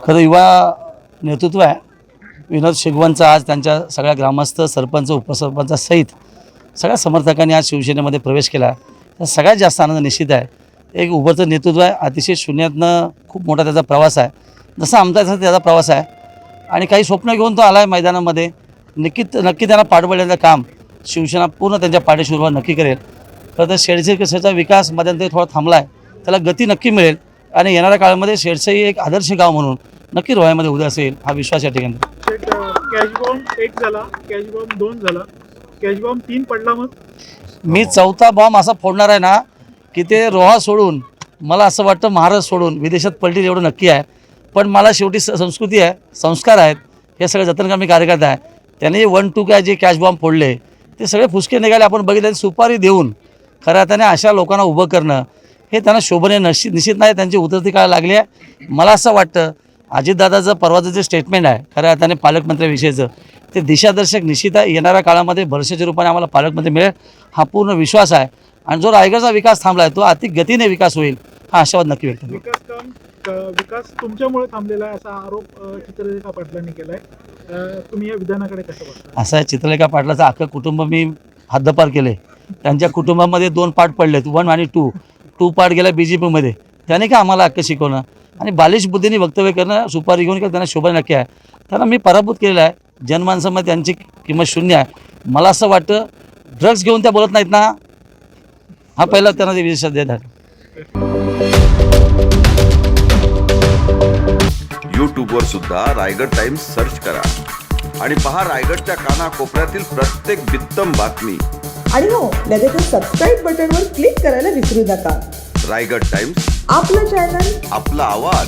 खरं युवा नेतृत्व आहे विनोद शिगवणचा आज त्यांच्या सगळ्या ग्रामस्थ सरपंच उपसरपंचासहित सगळ्या समर्थकांनी आज शिवसेनेमध्ये प्रवेश केला. तर सगळ्यात जास्त आनंद निश्चित आहे. एक उभरचं नेतृत्व आहे, अतिशय शून्यातनं खूप मोठा त्याचा प्रवास आहे, जसा आमचा तसा त्याचा प्रवास आहे आणि काही स्वप्न घेऊन तो आला आहे मैदानामध्ये. नक्की त्यांना पाठबळ देण्याचं काम शिवसेना पूर्ण त्यांच्या पाठीशी उभा नक्की करेल. खरं तर शेळशी कसरचा विकास मध्यंतरी थोडा थांबला आहे, त्याला गती नक्की मिळेल आणि येणाऱ्या काळामध्ये शेळसई एक आदर्श गाव म्हणून नक्की रोह्यामध्ये उद्या असेल हा विश्वास या ठिकाणी. कॅश बॉम्ब 1 झाला, कॅश बॉम्ब 2 झाला, कॅश बॉम्ब 3 पडला. मग मी चौथा बॉम्ब असा फोडणार आहे ना की ते रोहा सोडून मला असं वाटतं महाराष्ट्र सोडून विदेशात पलटील एवढं नक्की आहे. पण मला शेवटी संस्कृती आहे, संस्कार आहेत, हे सगळे जतनकामी कार्यकर्ता आहे. त्यांनी 1-2 काय जे कॅश बॉम्ब फोडले ते सगळे फुसके निघाले. आपण बघितले सुपारी देऊन खऱ्या अर्थाने अशा लोकांना उभं करणं हे त्यांना शोभनीय निश्चित नाही. त्यांची उतरती काळ लागली आहे. मला असं वाटतं अजितदादाचं परवाचं जे स्टेटमेंट आहे खऱ्या अर्थाने पालकमंत्र्याविषयीचं ते दिशादर्शक निश्चित आहे. येणाऱ्या काळामध्ये भरवशाच्या रूपाने आम्हाला पालकमंत्री मिळेल हा पूर्ण विश्वास आहे. आणि जो रायगडचा विकास थांबला आहे तो अति गतीने विकास होईल हा आशावाद नक्की व्यक्त करतो. विकास तुमच्यामुळे थांबलेला आहे असा आरोप चित्रलेखा पाटलांनी केला आहे. तुम्ही या विधानाकडे कसं बघता? असा आहे, चित्रलेखा पाटलाचं अख्खं कुटुंब मी हद्दपार केले. त्यांच्या कुटुंबामध्ये 2 पार्ट पडलेत, 1 आणि 2 पार्ट गेला BJPमध्ये. त्याने का आम्हाला हक्क शिकवणं आणि बालिश बुद्धीने वक्तव्य करणं सुपारी घेऊन का त्यांना शोभा नक्की आहे. त्यांना मी पराभूत केलेला आहे. जनमानसामध्ये त्यांची किंमत शून्य आहे. मला असं वाटतं ड्रग्स घेऊन त्या बोलत नाहीत ना हा पहिला त्यांना ते विशेष देत आहे. यूट्यूबवर सुद्धा रायगड टाइम्स सर्च करा आणि पहा रायगडच्या कानाकोपऱ्यातील प्रत्येक बित्तम बातमी. आणि हो लगेचच सबस्क्राईब बटनवर क्लिक करायला विसरू नका. रायगड टाइम्स, आपलं चॅनल, आपला आवाज.